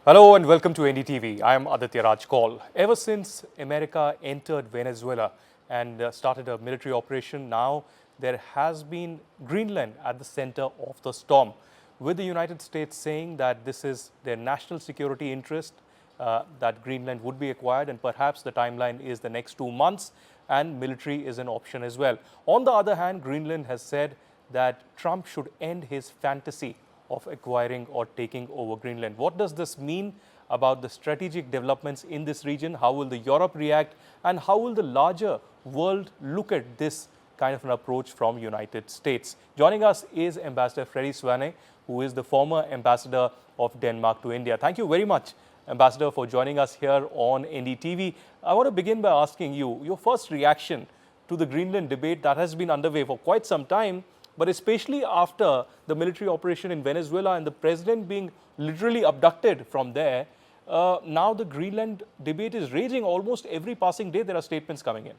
Hello and welcome to NDTV. I am Aditya Kaul. Ever since America entered Venezuela and started a military operation, now there has been Greenland at the center of the storm, with the United States saying that this is their national security interest, that Greenland would be acquired, and perhaps the timeline is the next 2 months, and military is an option as well. On the other hand, Greenland has said that Trump should end his fantasy of acquiring or taking over Greenland. What does this mean about the strategic developments in this region? How will the Europe react? And how will the larger world look at this kind of an approach from United States? Joining us is Ambassador Freddy Svane, who is the former ambassador of Denmark to India. Thank you very much, Ambassador, for joining us here on NDTV. I want to begin by asking you your first reaction to the Greenland debate that has been underway for quite some time, but especially after the military operation in Venezuela and the president being literally abducted from there. Now the Greenland debate is raging. Almost every passing day there are statements coming in.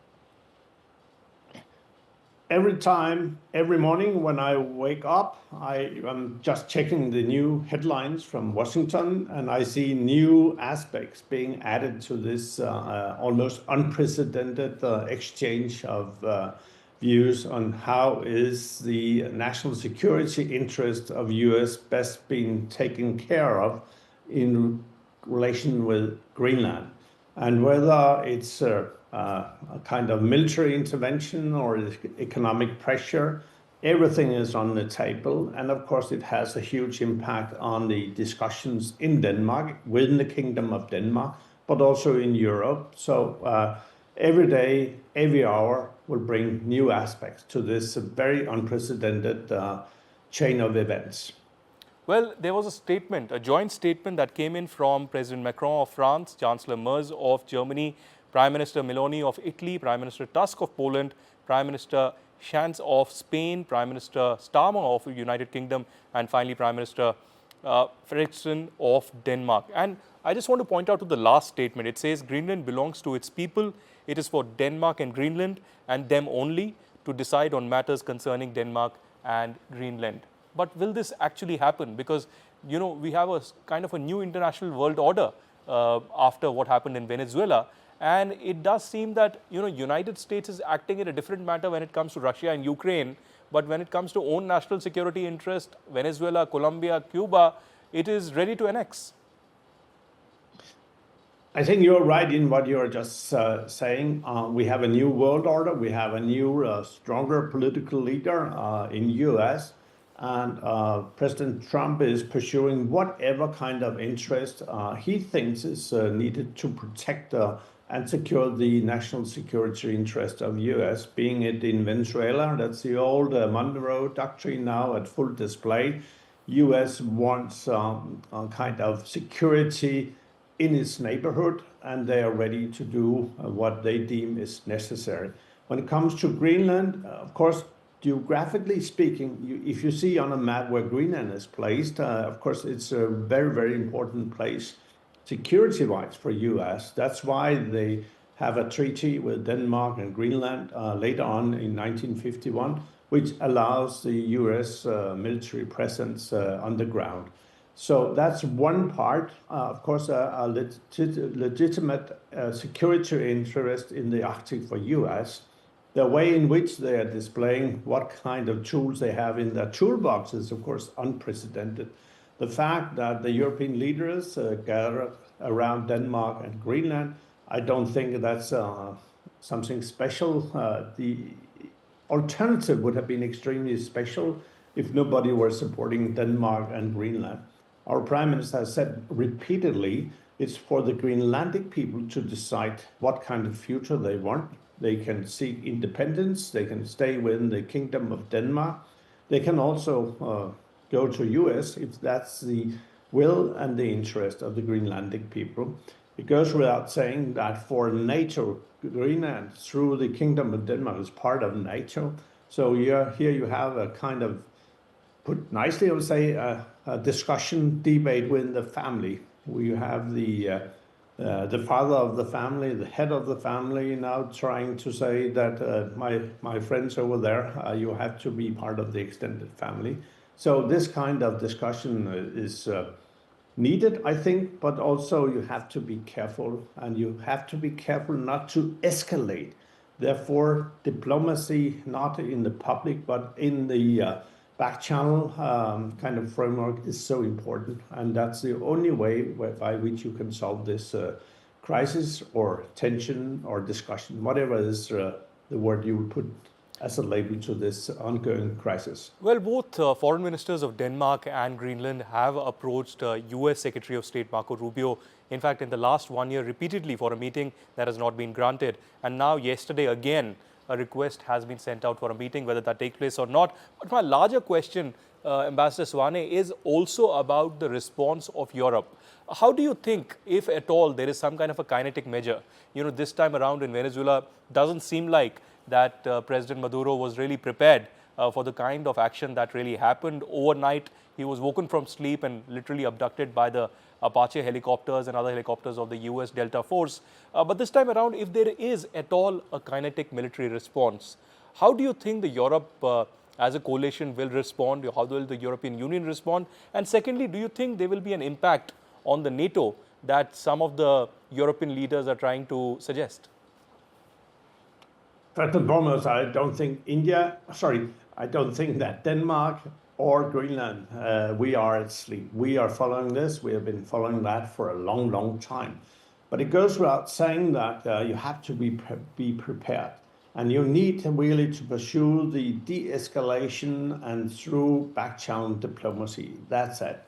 Every morning when I wake up, I'm just checking the new headlines from Washington, and I see new aspects being added to this almost unprecedented exchange of views on how is the national security interest of U.S. best being taken care of in relation with Greenland, and whether it's a kind of military intervention or economic pressure. Everything is on the table, and of course it has a huge impact on the discussions in Denmark, within the Kingdom of Denmark, but also in Europe. So every day, every hour will bring new aspects to this very unprecedented chain of events. Well, there was a statement, a joint statement that came in from President Macron of France, Chancellor Merz of Germany, Prime Minister Meloni of Italy, Prime Minister Tusk of Poland, Prime Minister Schanz of Spain, Prime Minister Starmer of the United Kingdom, and finally Prime Minister Frederiksen of Denmark. And I just want to point out to the last statement. It says Greenland belongs to its people. It is for Denmark and Greenland and them only to decide on matters concerning Denmark and Greenland. But will this actually happen? Because, you know, we have a kind of a new international world order after what happened in Venezuela. And it does seem that, you know, United States is acting in a different matter when it comes to Russia and Ukraine. But when it comes to own national security interest, Venezuela, Colombia, Cuba, it is ready to annex. I think you're right in what you're just saying. We have a new world order. We have a new, stronger political leader in U.S. And President Trump is pursuing whatever kind of interest he thinks is needed to protect and secure the national security interest of U.S., being it in Venezuela. That's the old Monroe Doctrine now at full display. U.S. wants kind of security in its neighborhood, and they are ready to do what they deem is necessary. When it comes to Greenland, of course, geographically speaking, if you see on a map where Greenland is placed, of course, it's a very, very important place security-wise for U.S. That's why they have a treaty with Denmark and Greenland later on in 1951, which allows the U.S. Military presence on the ground. So that's one part, of course, a legitimate security interest in the Arctic for U.S. The way in which they are displaying what kind of tools they have in their toolbox is, of course, unprecedented. The fact that the European leaders gather around Denmark and Greenland, I don't think that's something special. The alternative would have been extremely special if nobody were supporting Denmark and Greenland. Our Prime Minister has said repeatedly it's for the Greenlandic people to decide what kind of future they want. They can seek independence. They can stay within the Kingdom of Denmark. They can also go to U.S. if that's the will and the interest of the Greenlandic people. It goes without saying that for NATO, Greenland, through the Kingdom of Denmark, is part of NATO. So here you have a kind of, put nicely, I would say, a discussion, debate within the family. We have the father of the family, the head of the family, now trying to say that my friends over there, you have to be part of the extended family. So this kind of discussion is needed, I think, but also you have to be careful, and you have to be careful not to escalate. Therefore, diplomacy, not in the public, but in the back channel kind of framework is so important. And that's the only way by which you can solve this crisis or tension or discussion, whatever is the word you would put as a label to this ongoing crisis. Well, both foreign ministers of Denmark and Greenland have approached US Secretary of State Marco Rubio, in fact, in the last 1 year repeatedly for a meeting that has not been granted. And now yesterday again, a request has been sent out for a meeting, whether that takes place or not. But my larger question, Ambassador Svane, is also about the response of Europe. How do you think, if at all, there is some kind of a kinetic measure? This time around in Venezuela, doesn't seem like that President Maduro was really prepared for the kind of action that really happened. Overnight, he was woken from sleep and literally abducted by the Apache helicopters and other helicopters of the US Delta Force. But this time around, if there is at all a kinetic military response, how do you think the Europe as a coalition will respond? How will the European Union respond? And secondly, do you think there will be an impact on the NATO that some of the European leaders are trying to suggest? First and foremost, I don't think that Denmark or Greenland, we are asleep. We are following this. We have been following that for a long, long time. But it goes without saying that you have to be prepared. And you need really to pursue the de-escalation and through back-channel diplomacy. That's it.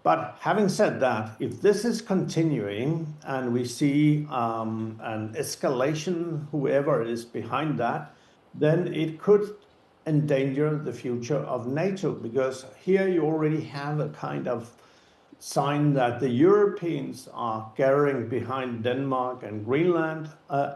But having said that, if this is continuing and we see an escalation, whoever is behind that, then it could endanger the future of NATO, because here you already have a kind of sign that the Europeans are gathering behind Denmark and Greenland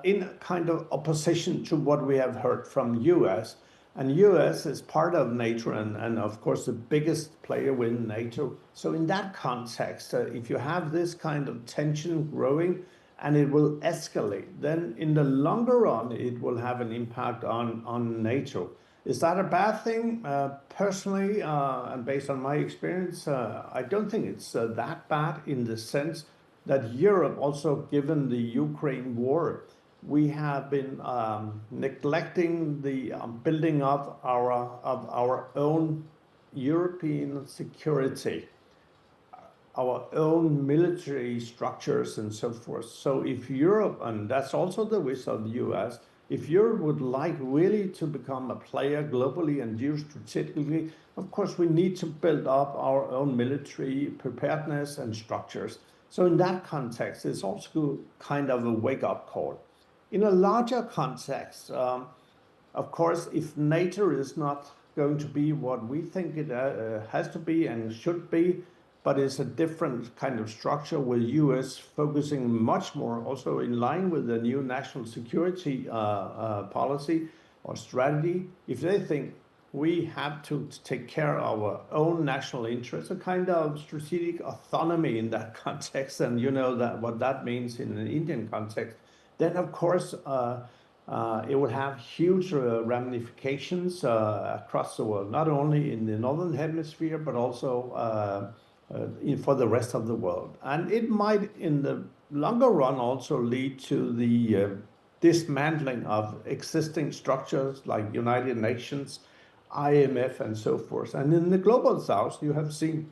in a kind of opposition to what we have heard from US. And US is part of NATO and of course the biggest player within NATO. So in that context, if you have this kind of tension growing and it will escalate, then in the longer run, it will have an impact on NATO. Is that a bad thing? Personally, and based on my experience, I don't think it's that bad in the sense that Europe, also given the Ukraine war, we have been neglecting the building up of our own European security, our own military structures and so forth. So if Europe, and that's also the wish of the US, if Europe would like really to become a player globally and geostrategically, of course we need to build up our own military preparedness and structures. So in that context, it's also kind of a wake-up call. In a larger context, of course, if NATO is not going to be what we think it has to be and should be, but it's a different kind of structure with US focusing much more also in line with the new national security policy or strategy, if they think we have to take care of our own national interests, a kind of strategic autonomy in that context, and you know that what that means in an Indian context, then of course it will have huge ramifications across the world, not only in the Northern Hemisphere, but also for the rest of the world. And it might, in the longer run, also lead to the dismantling of existing structures like United Nations, IMF, and so forth. And in the global south, you have seen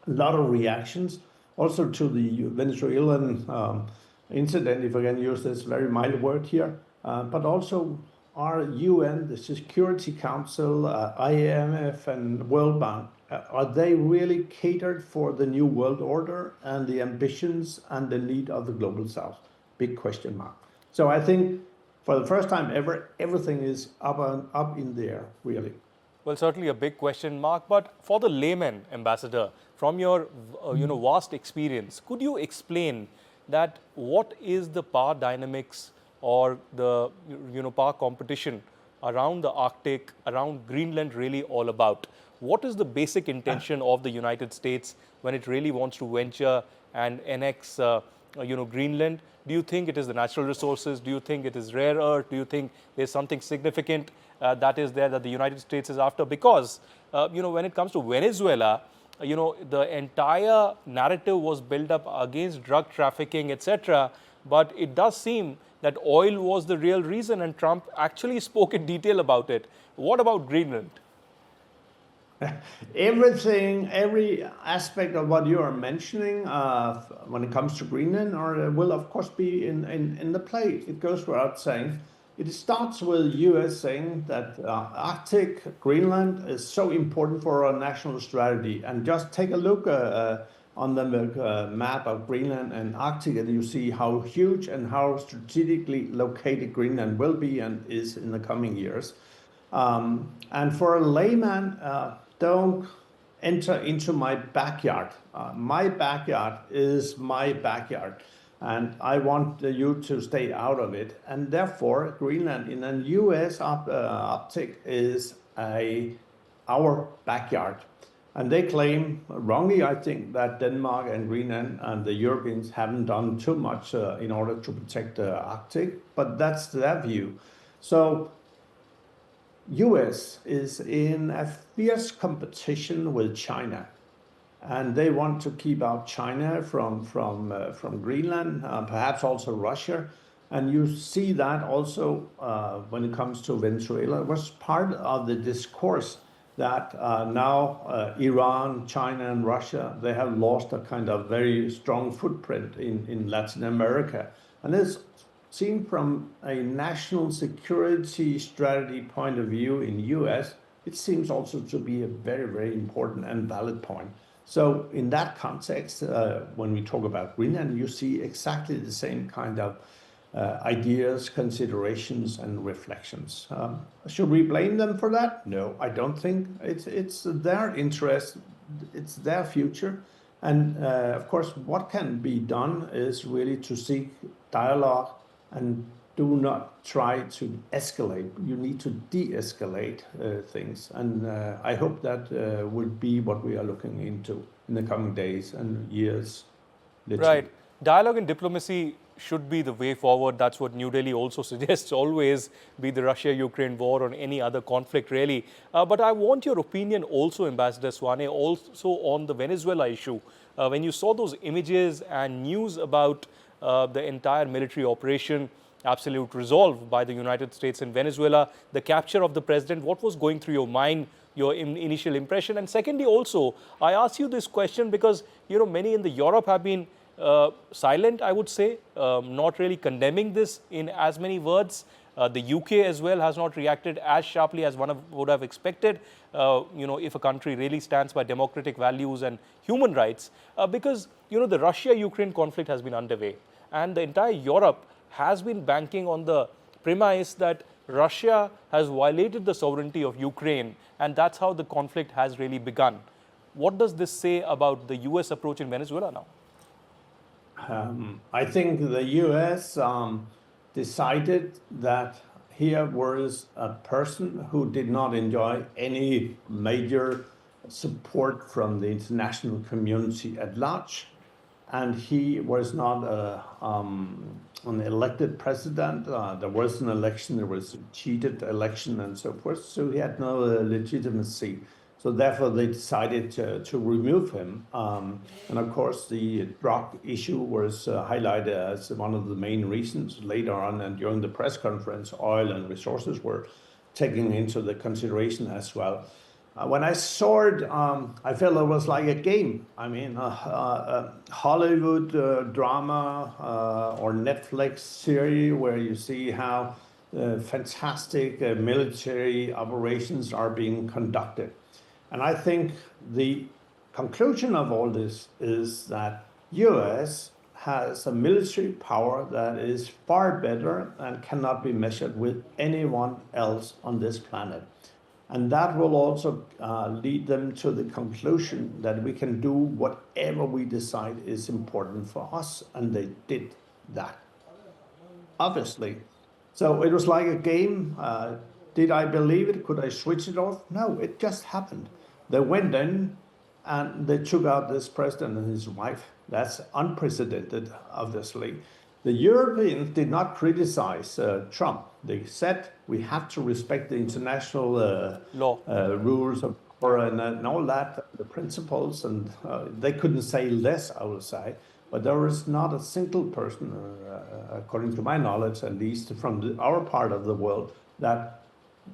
a lot of reactions also to the Venezuelan incident, if I can use this very mild word here, but also our UN, the Security Council, IMF, and World Bank, are they really catered for the new world order and the ambitions and the need of the global south? Big question mark. So I think for the first time ever, everything is up in the air, really. Well, certainly a big question mark, but for the layman, Ambassador, from your vast experience, could you explain that what is the power dynamics or the power competition around the Arctic, around Greenland really all about? What is the basic intention of the United States when it really wants to venture and annex Greenland? Do you think it is the natural resources? Do you think it is rare earth? Do you think there's something significant that is there that the United States is after? Because when it comes to Venezuela, the entire narrative was built up against drug trafficking, etc. But it does seem that oil was the real reason, and Trump actually spoke in detail about it. What about Greenland? Everything, every aspect of what you are mentioning when it comes to Greenland will of course be in the play. It goes without saying. It starts with US saying that Arctic Greenland is so important for our national strategy. And just take a look on the map of Greenland and Arctic, and you see how huge and how strategically located Greenland will be and is in the coming years. And for a layman, don't enter into my backyard. My backyard is my backyard, and I want you to stay out of it. And therefore, Greenland in an US optic is our backyard. And they claim, wrongly I think, that Denmark and Greenland and the Europeans haven't done too much in order to protect the Arctic, but that's their view. So US is in a fierce competition with China, and they want to keep out China from Greenland, perhaps also Russia. And you see that also when it comes to Venezuela. It was part of the discourse that now Iran, China, and Russia, they have lost a kind of very strong footprint in Latin America. And it's seen from a national security strategy point of view in US, it seems also to be a very, very important and valid point. So in that context, when we talk about Greenland, you see exactly the same kind of ideas, considerations, and reflections. Should we blame them for that? No, I don't think. It's their interest, it's their future. And of course, what can be done is really to seek dialogue and do not try to escalate. You need to de-escalate things. And I hope that would be what we are looking into in the coming days and years. Literally. Right. Dialogue and diplomacy should be the way forward. That's what New Delhi also suggests, always, be the Russia-Ukraine war or any other conflict, really. But I want your opinion also, Ambassador Svane, also on the Venezuela issue. When you saw those images and news about the entire military operation, absolute resolve by the United States in Venezuela, the capture of the president, what was going through your mind, your initial impression? And secondly, also, I ask you this question because, many in the Europe have been silent, I would say, not really condemning this in as many words. The UK as well has not reacted as sharply as one would have expected, if a country really stands by democratic values and human rights, because, the Russia-Ukraine conflict has been underway. And the entire Europe has been banking on the premise that Russia has violated the sovereignty of Ukraine, and that's how the conflict has really begun. What does this say about the US approach in Venezuela now? I think the US decided that here was a person who did not enjoy any major support from the international community at large. And he was not an elected president. There was an election, there was a cheated election and so forth. So he had no legitimacy. So therefore, they decided to remove him. And of course, the drug issue was highlighted as one of the main reasons later on. And during the press conference, oil and resources were taken into the consideration as well. When I saw it, I felt it was like a game. I mean, a Hollywood drama or Netflix series where you see how fantastic military operations are being conducted. And I think the conclusion of all this is that US has a military power that is far better and cannot be measured with anyone else on this planet. And that will also lead them to the conclusion that we can do whatever we decide is important for us. And they did that, obviously. So it was like a game. Did I believe it? Could I switch it off? No, it just happened. They went in and they took out this president and his wife. That's unprecedented, obviously. The Europeans did not criticize Trump. They said we have to respect the international law, rules of or and all that, the principles, and they couldn't say less, I will say. But there is not a single person, according to my knowledge, at least from our part of the world, that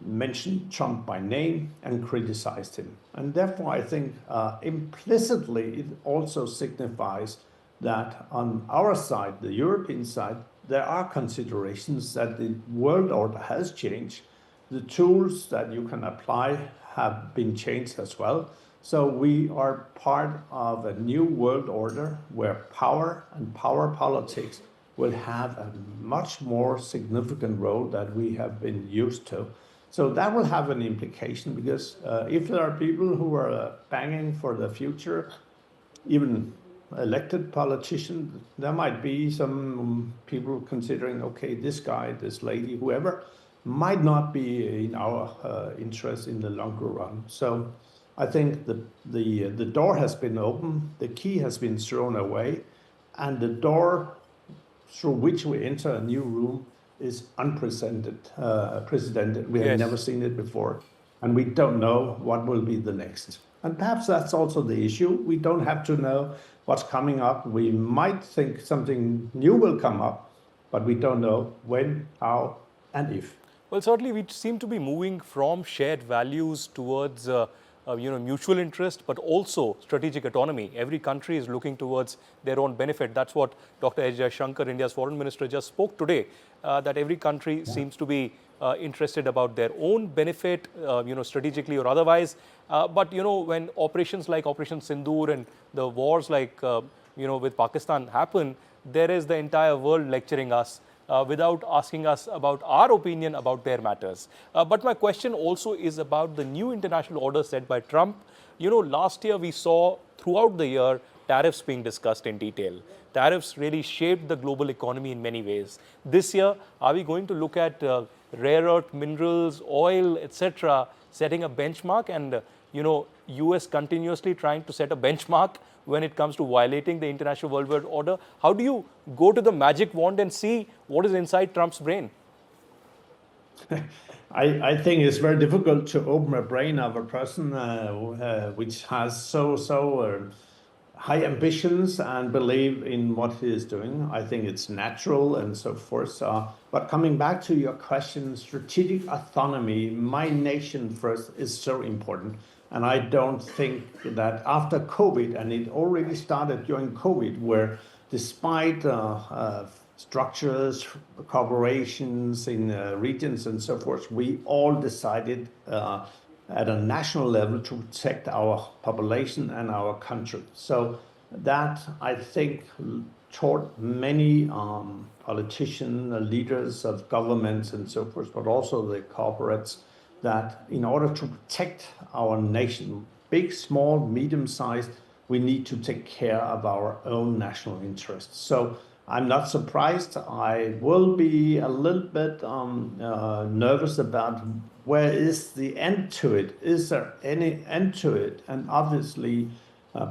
mentioned Trump by name and criticized him. And therefore, I think implicitly it also signifies that on our side, the European side, there are considerations that the world order has changed. The tools that you can apply have been changed as well. So we are part of a new world order where power and power politics will have a much more significant role that we have been used to. So that will have an implication because if there are people who are banging for the future, even elected politicians, there might be some people considering, okay, this guy, this lady, whoever, might not be in our interest in the longer run. So I think the door has been opened, the key has been thrown away, and the door through which we enter a new room is unprecedented. We have never seen it before, and we don't know what will be the next. And perhaps that's also the issue. We don't have to know what's coming up. We might think something new will come up, but we don't know when, how, and if. Well, certainly we seem to be moving from shared values towards mutual interest, but also strategic autonomy. Every country is looking towards their own benefit. That's what Dr. S. Jaishankar, India's foreign minister, just spoke today, that every country seems to be interested about their own benefit, strategically or otherwise. But, when operations like Operation Sindoor and the wars like, with Pakistan happen, there is the entire world lecturing us without asking us about our opinion about their matters. But my question also is about the new international order set by Trump. Last year we saw throughout the year tariffs being discussed in detail. Tariffs really shaped the global economy in many ways. This year, are we going to look at rare earth minerals, oil, etc., setting a benchmark, and US continuously trying to set a benchmark when it comes to violating the international world order? How do you go to the magic wand and see what is inside Trump's brain? I think it's very difficult to open a brain of a person which has so high ambitions and believe in what he is doing. I think it's natural and so forth. But coming back to your question, strategic autonomy, my nation first, is so important. And I don't think that after COVID, and it already started during COVID, where despite structures, corporations in regions and so forth, we all decided at a national level to protect our population and our country. So that, I think, taught many politicians, leaders of governments and so forth, but also the corporates, that in order to protect our nation, big, small, medium-sized, we need to take care of our own national interests. So I'm not surprised. I will be a little bit nervous about where is the end to it. Is there any end to it? And obviously,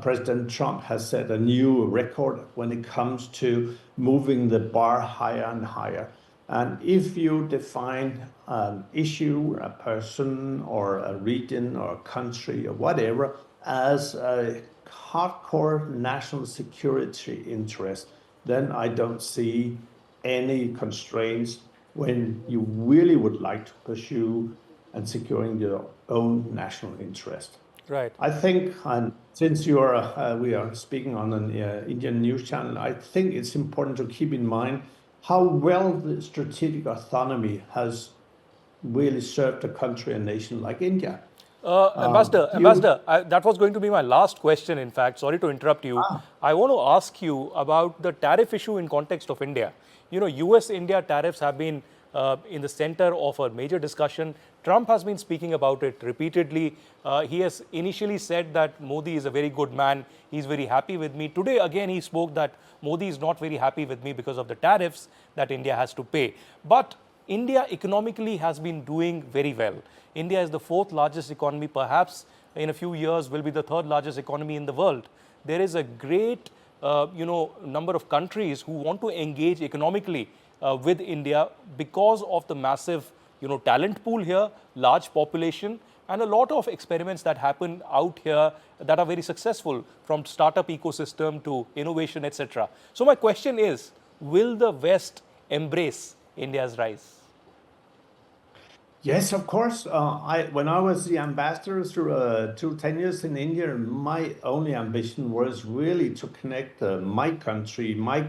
President Trump has set a new record when it comes to moving the bar higher and higher. And if you define an issue, a person, or a region, or a country, or whatever, as a hardcore national security interest, then I don't see any constraints when you really would like to pursue and securing your own national interest. Right. I think, since we are speaking on an Indian news channel, I think it's important to keep in mind how well the strategic autonomy has really served a country and nation like India. Ambassador, that was going to be my last question, in fact. Sorry to interrupt you. I want to ask you about the tariff issue in context of India. US-India tariffs have been in the center of a major discussion. Trump has been speaking about it repeatedly. He has initially said that Modi is a very good man. He's very happy with me. Today, again, he spoke that Modi is not very happy with me because of the tariffs that India has to pay. But India economically has been doing very well. India is the fourth largest economy, perhaps in a few years will be the third largest economy in the world. There is a great number of countries who want to engage economically with India because of the massive talent pool here, large population, and a lot of experiments that happen out here that are very successful, from startup ecosystem to innovation, etc. So my question is, will the West embrace India's rise? Yes, of course. When I was the ambassador through 10 years in India, my only ambition was really to connect my country, my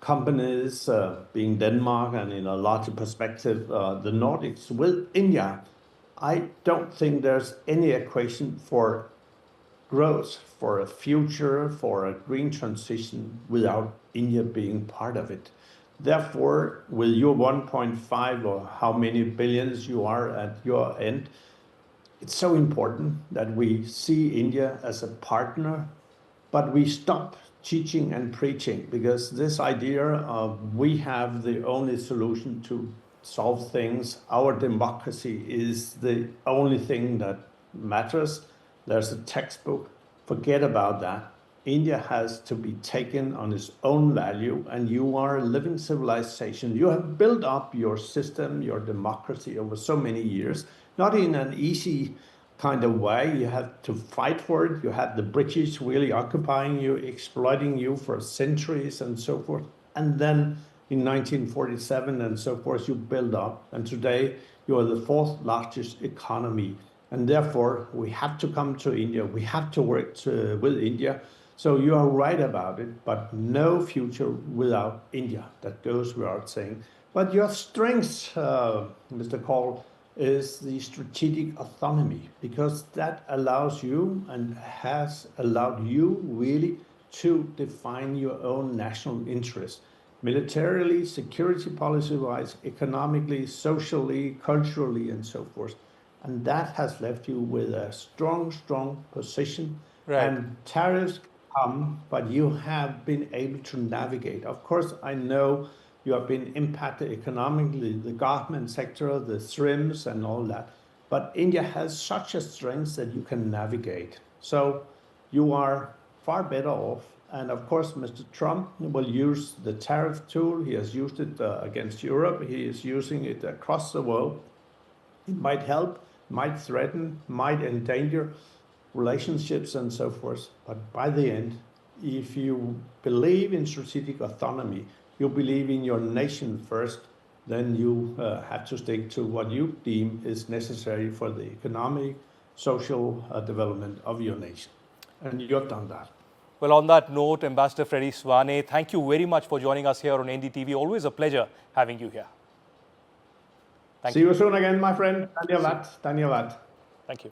companies, being Denmark, and in a larger perspective, the Nordics, with India. I don't think there's any equation for growth, for a future, for a green transition without India being part of it. Therefore, with your 1.5 or how many billions you are at your end, it's so important that we see India as a partner, but we stop teaching and preaching, because this idea of we have the only solution to solve things, our democracy is the only thing that matters. There's a textbook, forget about that. India has to be taken on its own value, and you are a living civilization. You have built up your system, your democracy over so many years, not in an easy kind of way. You have to fight for it. You had the British really occupying you, exploiting you for centuries and so forth. And then in 1947 and so forth, you build up. And today you are the fourth largest economy. And therefore, we have to come to India. We have to work with India. So you are right about it, but no future without India. That goes without saying. But your strength, Mr. Kaul, is the strategic autonomy, because that allows you and has allowed you really to define your own national interest, militarily, security policy-wise, economically, socially, culturally, and so forth. And that has left you with a strong, strong position. Right. And tariffs come, but you have been able to navigate. Of course, I know you have been impacted economically, the government sector, the SRIMs and all that. But India has such a strength that you can navigate. So you are far better off. And of course, Mr. Trump will use the tariff tool. He has used it against Europe. He is using it across the world. It might help, might threaten, might endanger relationships and so forth. But by the end, if you believe in strategic autonomy, you believe in your nation first, then you have to stick to what you deem is necessary for the economic, social development of your nation. And you have done that. Well, on that note, Ambassador Freddy Svane, thank you very much for joining us here on NDTV. Always a pleasure having you here. See you soon again, my friend. Dhanyavad. Dhanyavad. Thank you.